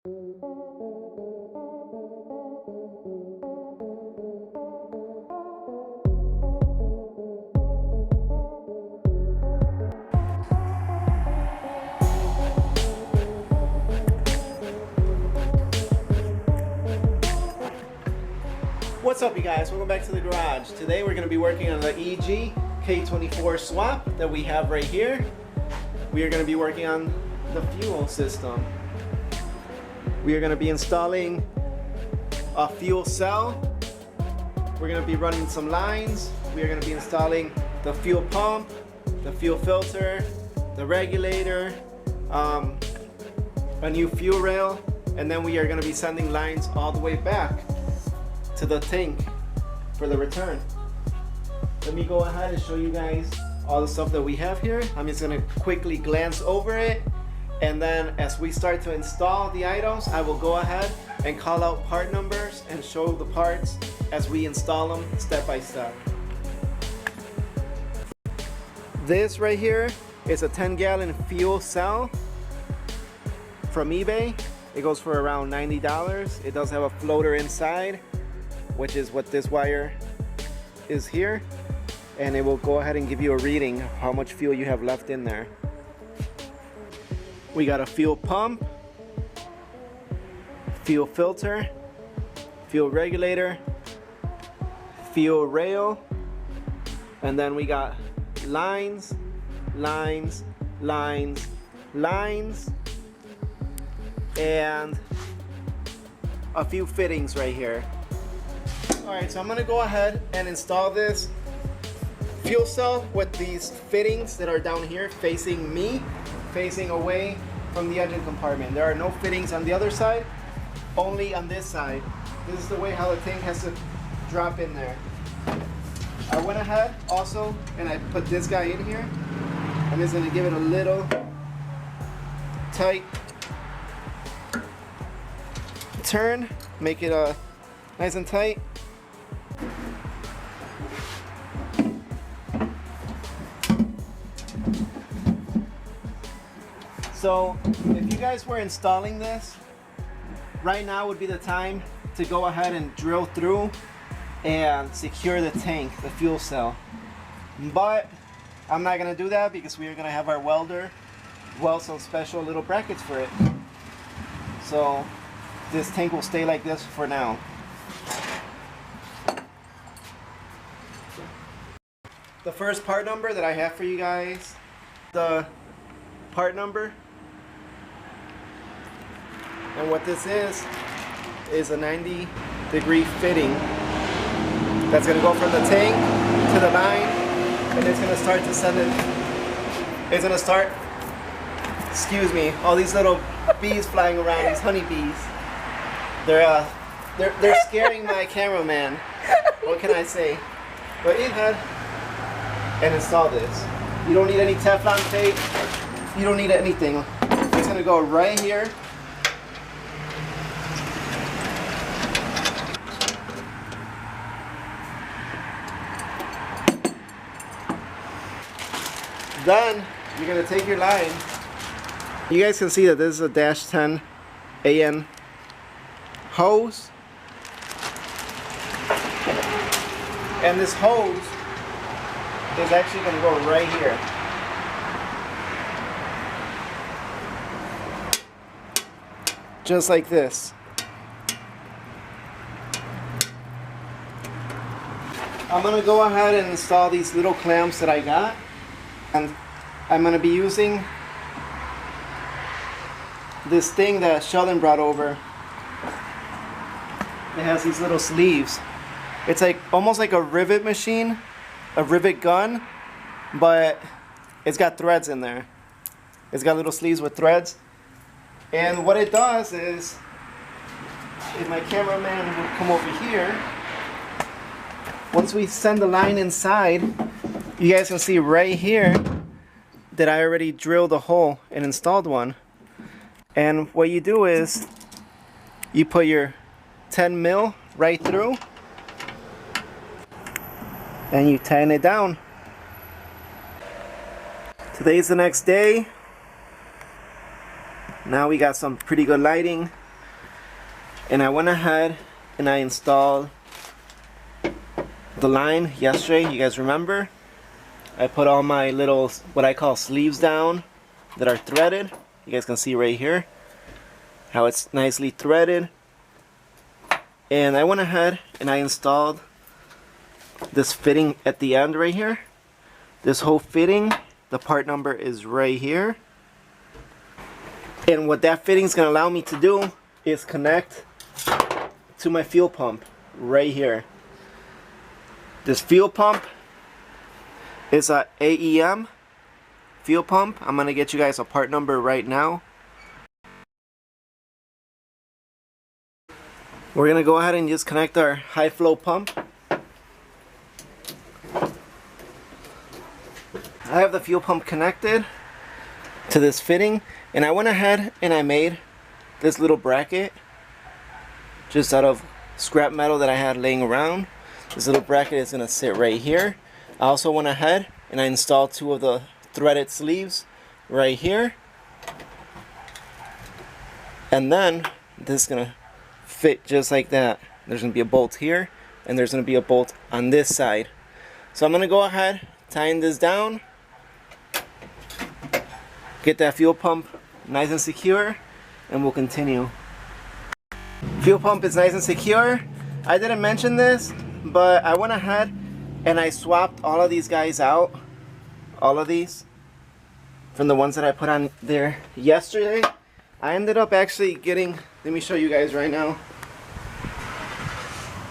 What's up, you guys? Welcome back to the garage. Today we're going to be working on the EG K24 swap that we have right here. We are going to be working on the fuel system. We are going to be installing a fuel cell. We're going to be running some lines. We are going to be installing the fuel pump, the fuel filter, the regulator, a new fuel rail, and then we are going to be sending lines all the way back to the tank for the return. Let me go ahead and show you guys all the stuff that we have here. I'm just gonna quickly glance over it, and then as we start to install the items, I will go ahead and call out part numbers and show the parts as we install them step by step. This right here is a 10-gallon fuel cell from eBay. It goes for around $90. It does have a floater inside, which is what this wire is here, and it will go ahead and give you a reading of how much fuel you have left in there. We got a fuel pump, fuel filter, fuel regulator, fuel rail, and then we got lines, lines, lines, lines, and a few fittings right here. Alright, so I'm going to go ahead and install this fuel cell with these fittings that are down here facing me, facing away from the engine compartment. There are no fittings on the other side, only on this side. This is the way how the tank has to drop in there. I went ahead also and I put this guy in here. I'm just going to give it a little tight turn, make it nice and tight. So if you guys were installing this, right now would be the time to go ahead and drill through and secure the tank, the fuel cell. But I'm not gonna do that because we are gonna have our welder weld some special little brackets for it. So this tank will stay like this for now. The first part number that I have for you guys, the part number, and what this is a 90-degree fitting that's going to go from the tank to the line, and it's going to start to send it. It's going to start, excuse me, all these little bees flying around, these honeybees. They're scaring my cameraman. What can I say? But go ahead and install this. You don't need any Teflon tape. You don't need anything. It's going to go right here. Then you're going to take your line. You guys can see that this is a -10 AN hose. And this hose is actually going to go right here. Just like this. I'm going to go ahead and install these little clamps that I got. And I'm going to be using this thing that Sheldon brought over. It has these little sleeves. It's like almost like a rivet machine, a rivet gun, but it's got threads in there. It's got little sleeves with threads. And what it does is, if my cameraman will come over here, once we send the line inside, you guys can see right here that I already drilled a hole and installed one. And what you do is you put your 10 mil right through and you tighten it down. Today's the next day. Now we got some pretty good lighting. And I went ahead and I installed the line yesterday. You guys remember? I put all my little, what I call sleeves down that are threaded. You guys can see right here how it's nicely threaded. And I went ahead and I installed this fitting at the end right here. This whole fitting, the part number is right here. And what that fitting is going to allow me to do is connect to my fuel pump right here. This fuel pump is a AEM fuel pump. I'm going to get you guys a part number right now. We're going to go ahead and just connect our high flow pump. I have the fuel pump connected to this fitting, and I went ahead and I made this little bracket just out of scrap metal that I had laying around. This little bracket is going to sit right here. I also went ahead and I installed 2 of the threaded sleeves right here, and then this is going to fit just like that. There's going to be a bolt here, and there's going to be a bolt on this side. So I'm going to go ahead, tying this down, get that fuel pump nice and secure, and we'll continue. Fuel pump is nice and secure. I didn't mention this, but I went ahead and I swapped all of these guys out, all of these, from the ones that I put on there yesterday. I ended up actually getting, let me show you guys right now.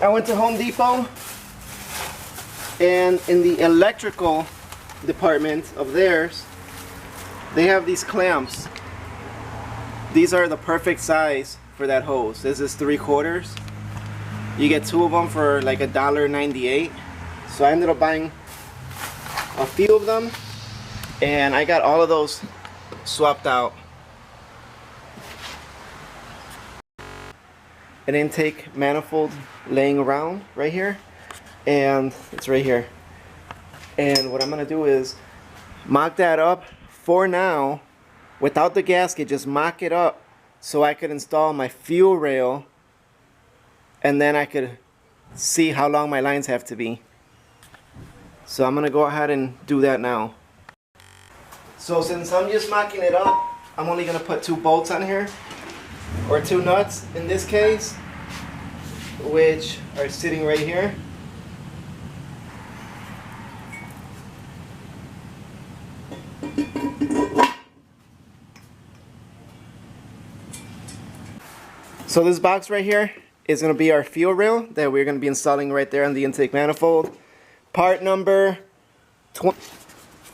I went to Home Depot, and in the electrical department of theirs, they have these clamps. These are the perfect size for that hose. This is 3/4. You get 2 of them for like $1.98. So I ended up buying a few of them, and I got all of those swapped out. An intake manifold laying around right here, and it's right here. And what I'm gonna do is mock that up for now without the gasket. Just mock it up so I could install my fuel rail, and then I could see how long my lines have to be. So I'm gonna go ahead and do that now. So since I'm just mocking it up, I'm only gonna put 2 bolts on here, or 2 nuts in this case, which are sitting right here. So this box right here is going to be our fuel rail that we're going to be installing right there on the intake manifold. Part number 20.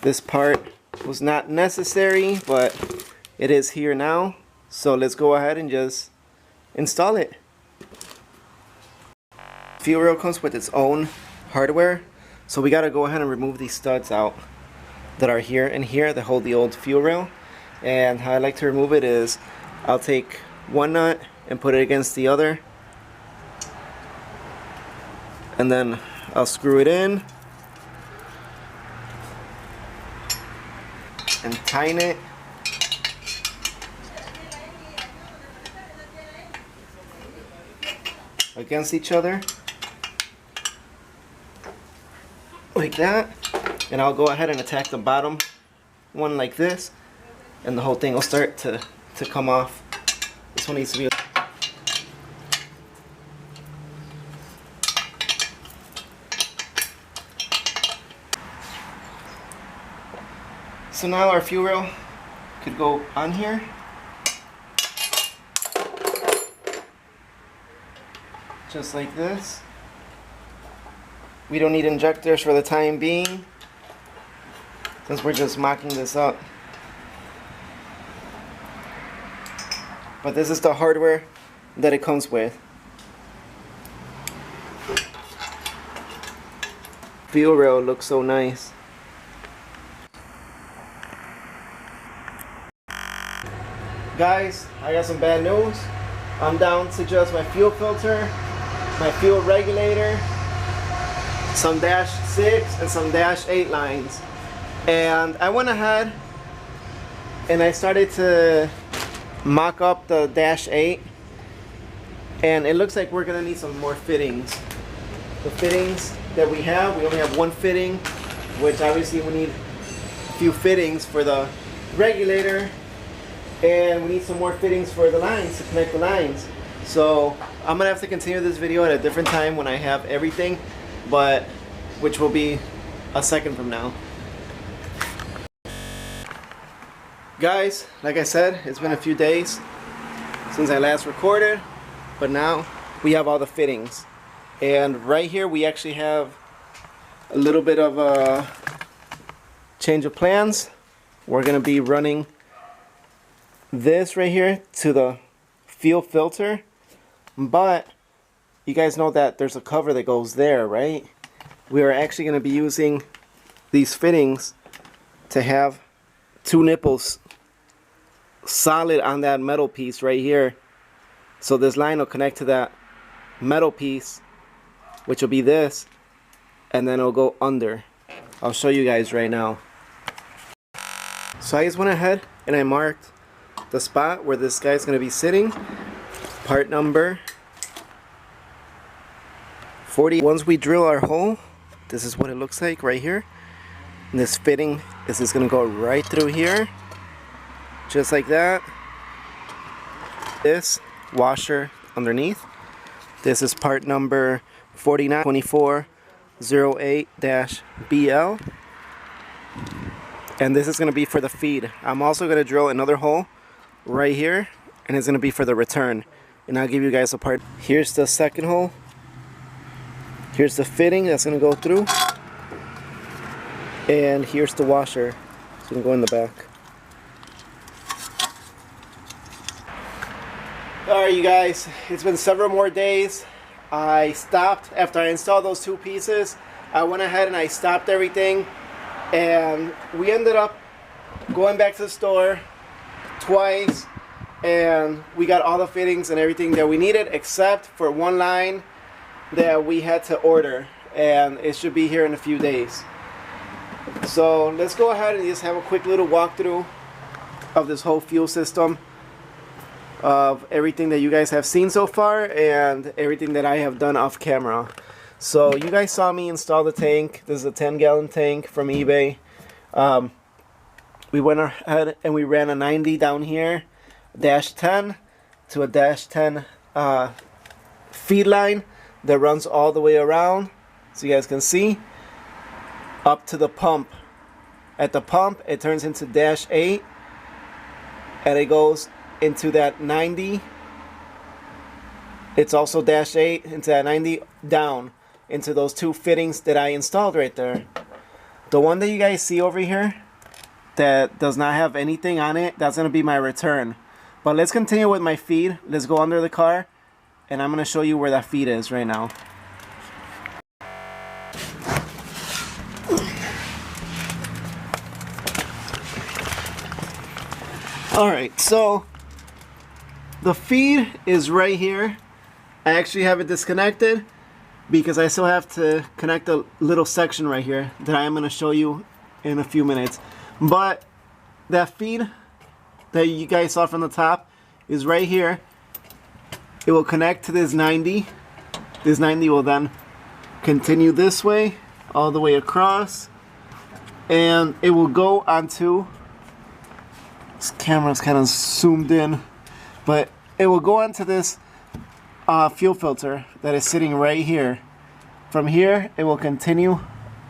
This part was not necessary, but it is here now. So let's go ahead and just install it. Fuel rail comes with its own hardware, so we got to go ahead and remove these studs out that are here and here that hold the old fuel rail. And how I like to remove it is I'll take one nut and put it against the other, and then I'll screw it in and tighten it. Against each other like that, and I'll go ahead and attack the bottom one like this, and the whole thing will start to come off. This one needs to be. So now our fuel rail could go on here. Just like this. We don't need injectors for the time being, since we're just mocking this up. But this is the hardware that it comes with. Fuel rail looks so nice. Guys, I got some bad news. I'm down to just my fuel filter, my fuel regulator, some dash 6 and some dash 8 lines. And I went ahead and I started to mock up the dash 8, And it looks like we're gonna need some more fittings. The fittings that we only have one fitting, which obviously we need a few fittings for the regulator, and we need some more fittings for the lines, to connect the lines. So I'm gonna have to continue this video at a different time when I have everything, but which will be a second from now. Guys, like I said, it's been a few days since I last recorded, but now we have all the fittings. And right here we actually have a little bit of a change of plans. We're gonna be running this right here to the fuel filter, but you guys know that there's a cover that goes there, right? We are actually gonna be using these fittings to have two nipples solid on that metal piece right here. So this line will connect to that metal piece, which will be this, and then it'll go under. I'll show you guys right now. So I just went ahead and I marked the spot where this guy's gonna be sitting. Part number 40. Once we drill our hole, this is what it looks like right here. And this fitting is just gonna go right through here, just like that. This washer underneath. This is part number 492408-BL, and this is going to be for the feed. I'm also going to drill another hole right here, and it's going to be for the return, and I'll give you guys a part. Here's the second hole. Here's the fitting that's going to go through, and here's the washer. It's going to go in the back. Alright you guys, it's been several more days. I stopped after I installed those two pieces. I went ahead and I stopped everything, and we ended up going back to the store twice, and we got all the fittings and everything that we needed except for one line that we had to order, and it should be here in a few days. So let's go ahead and just have a quick little walkthrough of this whole fuel system, of everything that you guys have seen so far and everything that I have done off camera. So you guys saw me install the tank. This is a 10-gallon tank from eBay. We went ahead and we ran a 90 down here, -10 to a -10 feed line that runs all the way around, so you guys can see, up to the pump. At the pump it turns into -8, and it goes into that 90. It's also -8 into that 90, down into those two fittings that I installed right there. The one that you guys see over here that does not have anything on it, that's gonna be my return. But let's continue with my feed. Let's go under the car, and I'm gonna show you where that feed is right now. Alright, so the feed is right here. I actually have it disconnected because I still have to connect a little section right here that I am going to show you in a few minutes. But that feed that you guys saw from the top is right here. It will connect to this 90. This 90 will then continue this way all the way across, and it will go onto, this camera's kind of zoomed in, but it will go onto this fuel filter that is sitting right here. From here it will continue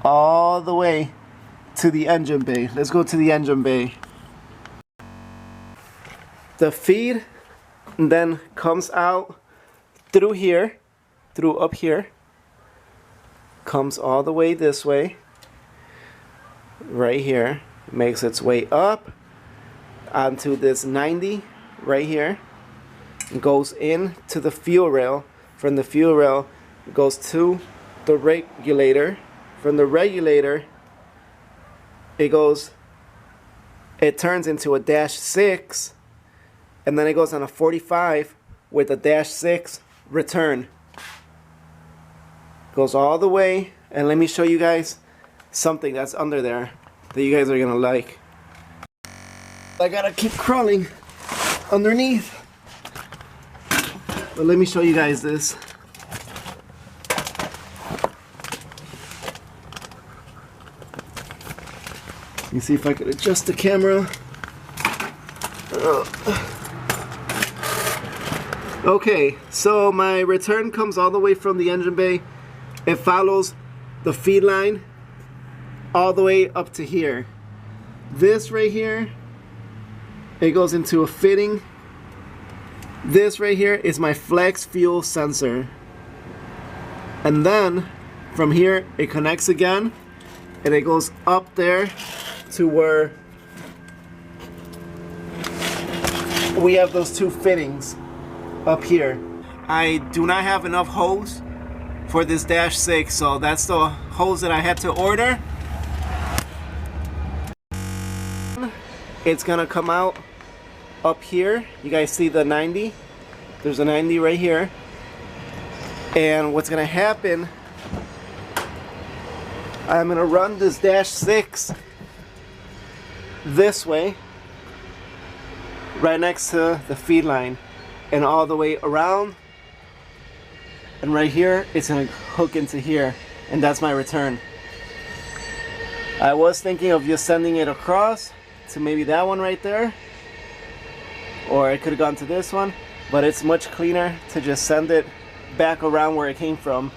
all the way to the engine bay. Let's go to the engine bay. The feed then comes out through here, through up here, comes all the way this way, right here, makes its way up onto this 90 right here, goes in to the fuel rail. From the fuel rail goes to the regulator. From the regulator it turns into a -6, and then it goes on a 45 with a -6 return. Goes all the way, and let me show you guys something that's under there that you guys are gonna like. I gotta keep crawling underneath. But let me show you guys this. You see if I could adjust the camera. Okay, so my return comes all the way from the engine bay. It follows the feed line all the way up to here. This right here, it goes into a fitting. This right here is my flex fuel sensor. And then from here, it connects again and it goes up there to where we have those two fittings up here. I do not have enough hose for this Dash 6, so that's the hose that I had to order. It's gonna come out up here. You guys see the 90? There's a 90 right here. And what's gonna happen, I'm gonna run this Dash 6 this way, right next to the feed line, and all the way around, and right here it's gonna hook into here, and that's my return. I was thinking of just sending it across to maybe that one right there, or it could have gone to this one, but it's much cleaner to just send it back around where it came from.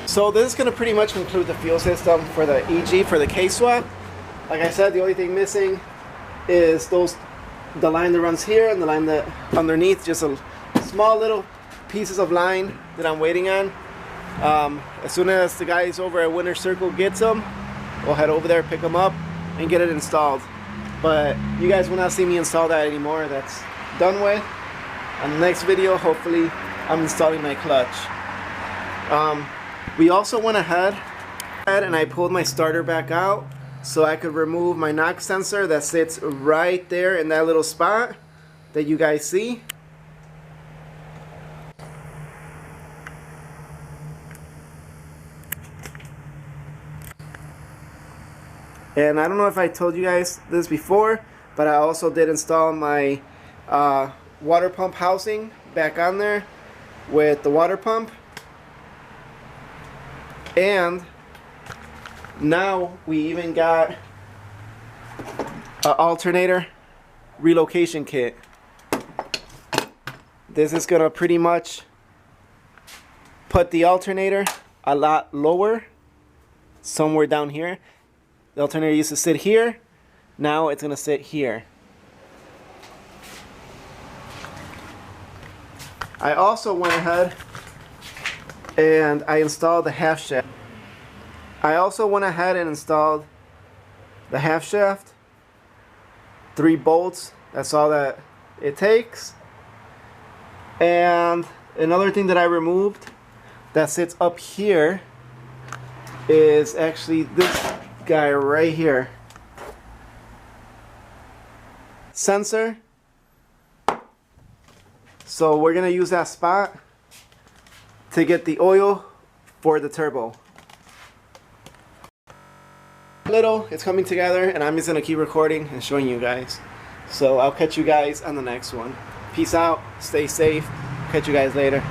So this is going to pretty much conclude the fuel system for the EG, for the K-swap. Like I said, the only thing missing is the line that runs here and the line that underneath, just a small little pieces of line that I'm waiting on. As soon as the guys over at Winter Circle gets them, we'll head over there, pick them up, and get it installed. But you guys will not see me install that anymore. That's done with. On the next video, hopefully, I'm installing my clutch. We also went ahead and I pulled my starter back out so I could remove my knock sensor that sits right there in that little spot that you guys see. And I don't know if I told you guys this before, but I also did install my water pump housing back on there with the water pump. And now we even got an alternator relocation kit. This is gonna pretty much put the alternator a lot lower, somewhere down here. The alternator used to sit here, now it's gonna sit here. I also went ahead and I installed the half shaft. I also went ahead and installed the half shaft, 3 bolts, that's all that it takes. And another thing that I removed that sits up here is actually this guy right here. Sensor. So we're gonna use that spot to get the oil for the turbo. Little, it's coming together, and I'm just gonna keep recording and showing you guys. So I'll catch you guys on the next one. Peace out, stay safe, catch you guys later.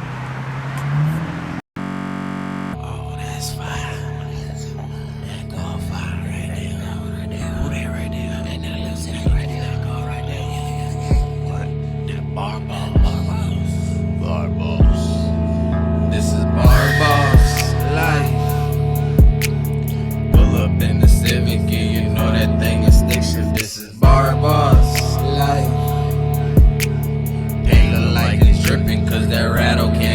Civic, you know that thing is station. This is bar boss life. They look like it's dripping cause that rattle can't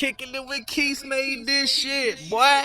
Kicking it with Keith made this shit, boy.